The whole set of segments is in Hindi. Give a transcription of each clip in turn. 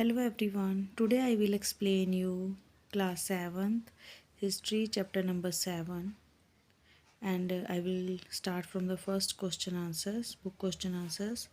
Hello everyone. Today I will explain you class 7th history chapter number 7 and I will start from the first question answers, book question answers.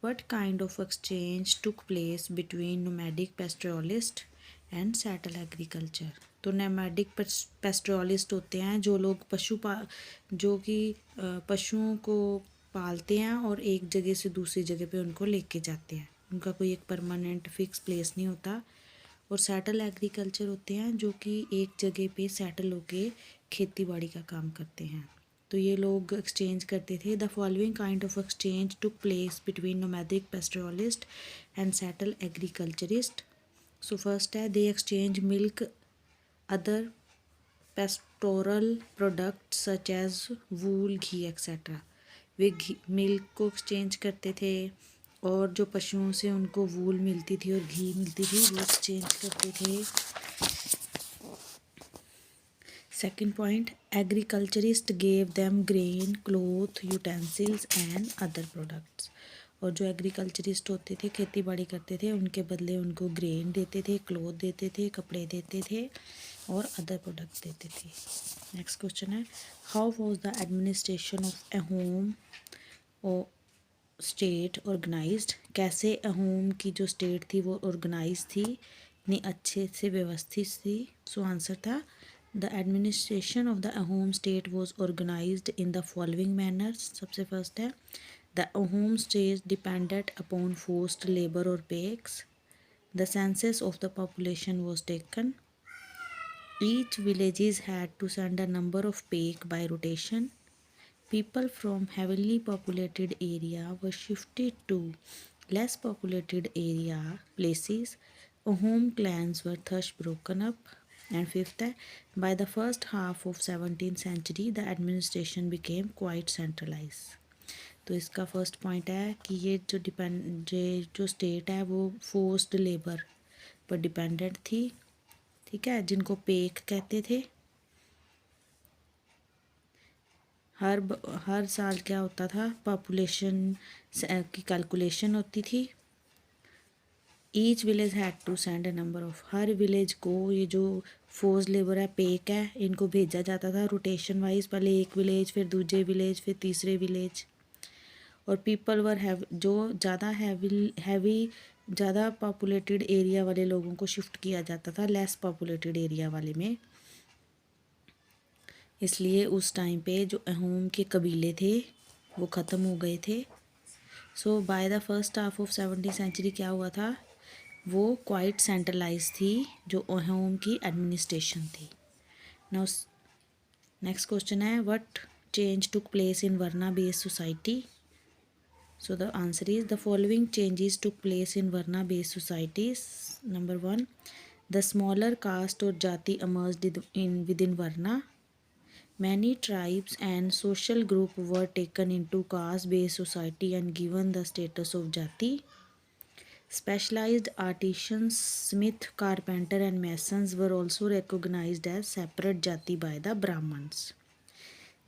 What kind of exchange took place between nomadic pastoralist and settled agriculture? तो नोमैडिक पेस्टोरलिस्ट होते हैं जो लोग जो कि पशुओं को पालते हैं और एक जगह से दूसरी जगह पे उनको लेके जाते हैं, उनका कोई एक परमानेंट फिक्स प्लेस नहीं होता। और सेटल एग्रीकल्चर होते हैं जो कि एक जगह पे सेटल होके खेती बाड़ी का काम करते हैं। तो ये लोग एक्सचेंज करते थे। The following kind of exchange took place between nomadic pastoralist and settle agriculturist. So first है they exchange milk other pastoral product such as wool, ghee etcetera. वे मिल्क को एक्सचेंज करते थे और जो पशुओं से उनको वूल मिलती थी और घी मिलती थी वो एक्सचेंज करते थे। Second point, agriculturist gave them grain, cloth, utensils and other products. और जो एग्रीकल्चरिस्ट होते थे, खेती बाड़ी करते थे, उनके बदले उनको ग्रेन देते थे, क्लोथ देते थे, कपड़े देते थे और अदर प्रोडक्ट्स देते थे। नेक्स्ट क्वेश्चन है, how was the administration of A home और स्टेट ऑर्गेनाइज्ड। कैसे अहोम की जो स्टेट थी वो ऑर्गेनाइज थी, इतनी अच्छे से व्यवस्थित थी। सो आंसर था the administration of the Ahom state was organised in the following manners. सबसे फर्स्ट है the Ahom state depended upon forced labour और paiks. The census of the population was taken. Each villages had to send a number of pake by rotation. People from heavily populated area were shifted to less populated area places. Home clans were thus broken up. And fifth है, by the first half of 17th century the administration became quite centralized. तो इसका फर्स्ट पॉइंट है कि ये जो स्टेट है वो फोर्स्ड लेबर पर डिपेंडेंट थी, ठीक है, जिनको पेक कहते थे। हर साल क्या होता था, पॉपुलेशन की कैलकुलेशन होती थी। Each village had to send a number of, हर विलेज को ये जो फोर्स लेबर है, पेक है, इनको भेजा जाता था रोटेशन वाइज, पहले एक विलेज, फिर दूसरे विलेज, फिर तीसरे विलेज। और पीपल वर जो हैवी ज़्यादा पॉपुलेटेड एरिया वाले लोगों को शिफ्ट किया जाता था लेस पॉपुलेटेड एरिया वाले में। इसलिए उस टाइम पे जो अहोम के कबीले थे वो ख़त्म हो गए थे। So by the first half of 17th century क्या हुआ था, वो क्वाइट सेंट्रलाइज थी जो अहोम की एडमिनिस्ट्रेशन थी। नाउ नेक्स्ट क्वेश्चन है, what change took place in varna based society. So the answer is the following changes took place in varna based societies. Number 1, the smaller caste और jati emerged in within varna. Many tribes and social groups were taken into caste-based society and given the status of jati. Specialized artisans, smith, carpenter and masons were also recognized as separate jati by the Brahmins.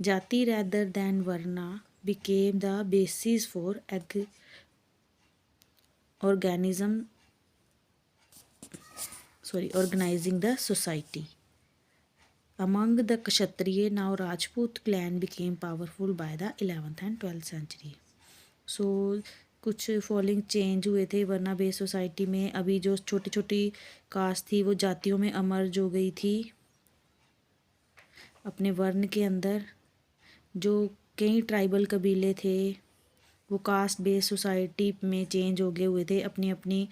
Jati rather than varna became the basis for organizing the society. Among the Kshatriya, now Rajput clan became powerful by the 11th and 12th century. So कुछ फॉलोइंग चेंज हुए थे वर्ना बेस्ड सोसाइटी में। अभी जो छोटी छोटी कास्ट थी वो जातियों में अमर्ज हो गई थी अपने वर्ण के अंदर। जो कई ट्राइबल कबीले थे वो कास्ट बेस्ड सोसाइटी में चेंज हो गए हुए थे, अपनी अपनी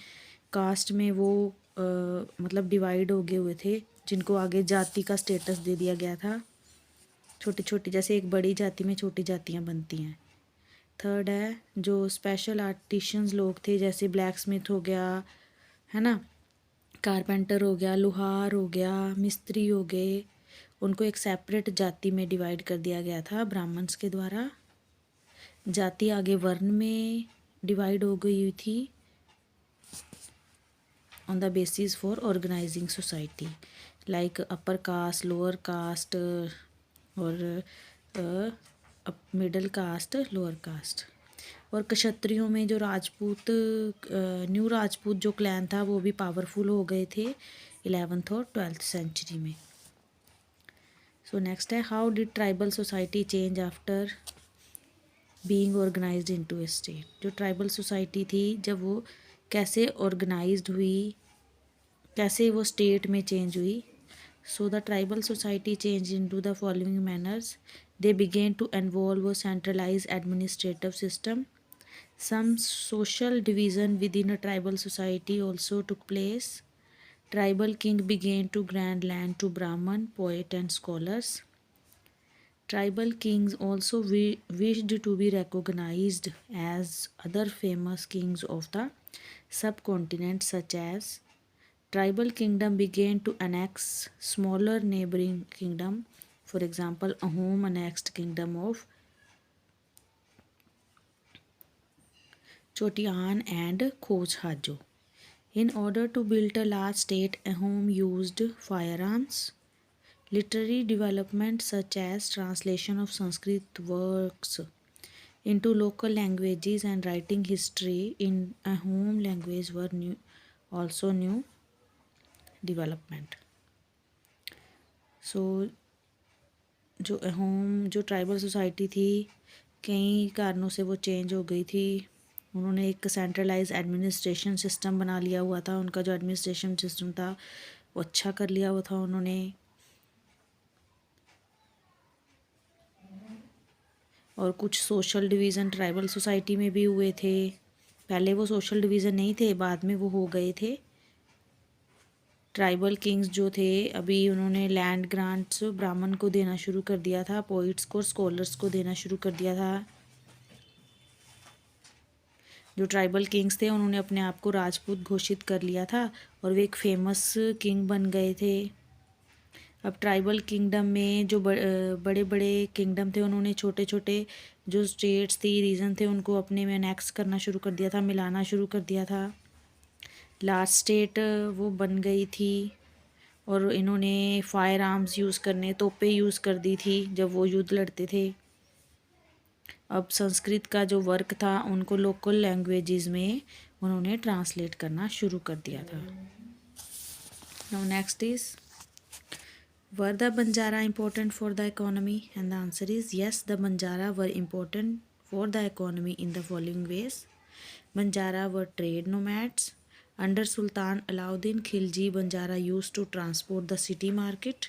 कास्ट में वो मतलब डिवाइड हो गए हुए थे, जिनको आगे जाति का स्टेटस दे दिया गया था। छोटी छोटी, जैसे एक बड़ी जाति में छोटी जातियाँ बनती हैं। थर्ड है जो स्पेशल आर्टिशंस लोग थे, जैसे ब्लैक स्मिथ हो गया, है ना, कारपेंटर हो गया, लोहार हो गया, मिस्त्री हो गए, उनको एक सेपरेट जाति में डिवाइड कर दिया गया था ब्राह्मण्स के द्वारा। जाति आगे वर्ण में डिवाइड हो गई हुई थी on the basis for organizing society like upper caste, lower caste और middle caste, lower caste. और क्षत्रियों में जो राजपूत न्यू राजपूत जो क्लैन था वो भी पावरफुल हो गए थे 11th और 12th सेंचुरी में। सो नेक्स्ट है, how did tribal society change after being organised into A state. जो ट्राइबल सोसाइटी थी जब वो कैसे ऑर्गेनाइज्ड हुई, कैसे वो स्टेट में चेंज हुई। So the tribal society change into the following manners. They begin to involve a centralised administrative system. Some social division within a tribal society also took place. Tribal king began to grant land to Brahman, poet and scholars. Tribal kings also wished to be recognized as other famous kings of the subcontinent, such as tribal kingdom began to annex smaller neighboring kingdom. For example, Ahom annexed kingdom of Chotian and Khoj-Hajo. In order to build a large state, Ahom used firearms. Literary development such as translation of Sanskrit works into local languages and writing history in Ahom language were also new development. So जो अहोम जो ट्राइबल सोसाइटी थी कई कारणों से वो चेंज हो गई थी। उन्होंने एक सेंट्रलाइज एडमिनिस्ट्रेशन सिस्टम बना लिया हुआ था, उनका जो एडमिनिस्ट्रेशन सिस्टम था वो अच्छा कर लिया हुआ था उन्होंने। और कुछ सोशल डिवीज़न ट्राइबल सोसाइटी में भी हुए थे। पहले वो सोशल डिवीज़न नहीं थे, बाद में वो हो गए थे। ट्राइबल किंग्स जो थे अभी उन्होंने लैंड ग्रांट्स ब्राह्मण को देना शुरू कर दिया था, पोइट्स को, स्कॉलर्स को देना शुरू कर दिया था। जो ट्राइबल किंग्स थे उन्होंने अपने आप को राजपूत घोषित कर लिया था और वे एक फेमस किंग बन गए थे। अब ट्राइबल किंगडम में जो बड़े बड़े किंगडम थे उन्होंने छोटे छोटे जो स्टेट्स थी, रीजन थे, उनको अपने में अनेक्स करना शुरू कर दिया था, मिलाना शुरू कर दिया था। लास्ट स्टेट वो बन गई थी और इन्होंने फायर आर्म्स यूज़ करने, तोपें यूज़ कर दी थी जब वो युद्ध लड़ते थे। अब संस्कृत का जो वर्क था उनको लोकल लैंग्वेजेस में उन्होंने ट्रांसलेट करना शुरू कर दिया था। Now next is, were the Banjara important for the economy? And the answer is yes, the Banjara were important for the economy in the following ways. Banjara were trade nomads. Under Sultan Alauddin Khilji, Banjara used to transport the city market.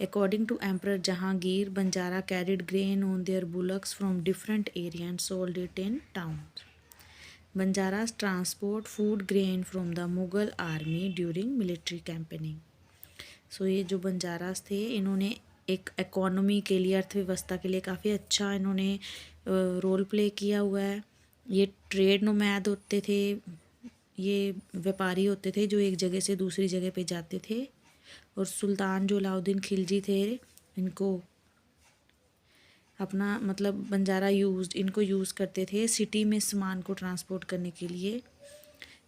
According to Emperor Jahangir, Banjara carried grain on their bullocks from different areas and sold it in towns. Banjaras transport food grain from the Mughal army during military campaigning. So ये जो बंजारास थे इन्होंने एक इकोनॉमी के लिए, अर्थव्यवस्था के लिए काफ़ी अच्छा इन्होंने रोल प्ले किया हुआ है। ये ट्रेड नोमैड होते थे, ये व्यापारी होते थे जो एक जगह से दूसरी जगह पे जाते थे। और सुल्तान जो अलाउद्दीन खिलजी थे इनको अपना मतलब बंजारा इनको यूज़ करते थे सिटी में सामान को ट्रांसपोर्ट करने के लिए।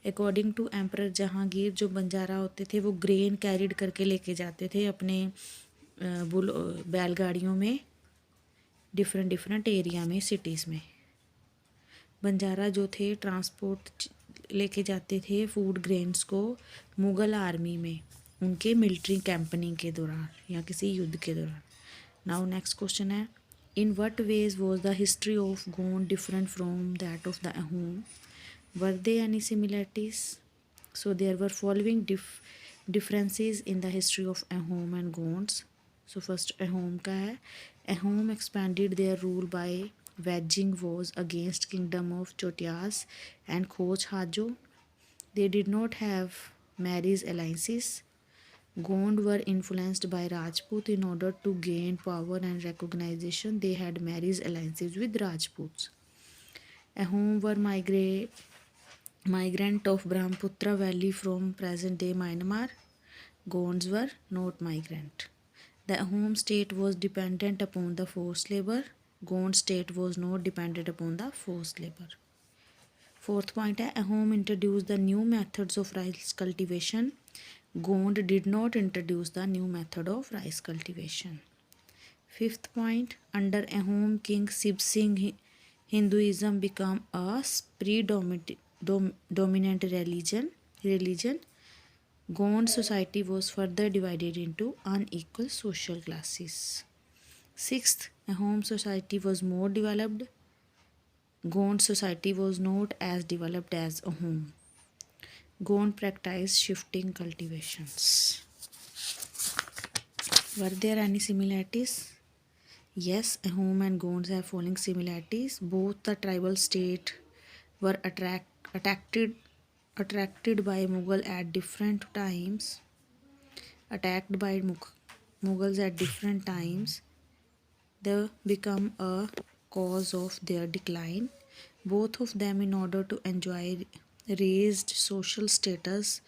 अकॉर्डिंग टू एम्परर जहांगीर, जो बंजारा होते थे वो ग्रेन कैरिड करके लेके जाते थे अपने बैलगाड़ियों में डिफरेंट एरिया में, सिटीज़ में। बंजारा जो थे ट्रांसपोर्ट लेके जाते थे फूड ग्रेन्स को मुग़ल आर्मी में उनके मिलिट्री कैंपेनिंग के दौरान या किसी युद्ध के दौरान। नाउ नेक्स्ट क्वेश्चन है, in what ways was the history of Gond different from that of the Ahom? Were they any similarities? So there were following differences in the history of Ahom and Gonds. So first Ahom का है, Ahom expanded their rule by waging wars against kingdom of Chotias and Khoj-Hajo. They did not have marriage alliances. Gond were influenced by Rajput. In order to gain power and recognition, they had marriage alliances with Rajputs. Ahom were migrant of Brahmaputra Valley from present-day Myanmar. Gonds were not migrant. The Ahom state was dependent upon the forced labor. Gond state was not dependent upon the forced labor. Fourth point है, Ahom introduced the new methods of rice cultivation. Gond did not introduce the new method of rice cultivation. Fifth point, under Ahom king Sib Singh Hinduism became a predominant religion. Gond society was further divided into unequal social classes. Sixth, Ahom society was more developed. Gond society was not as developed as Ahom. Gond practiced shifting cultivations. Were there any similarities? Yes, Ahom and Gonds have following similarities. Both the tribal state were attracted by Mughal at different times. Attacked by Mughals at different times. They become a cause of their decline. Both of them, in order to enjoy raised social status,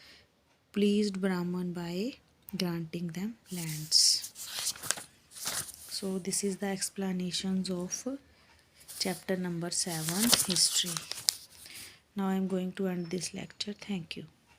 pleased Brahman by granting them lands. So this is the explanations of chapter number 7, history. Now I am going to end this lecture. Thank you.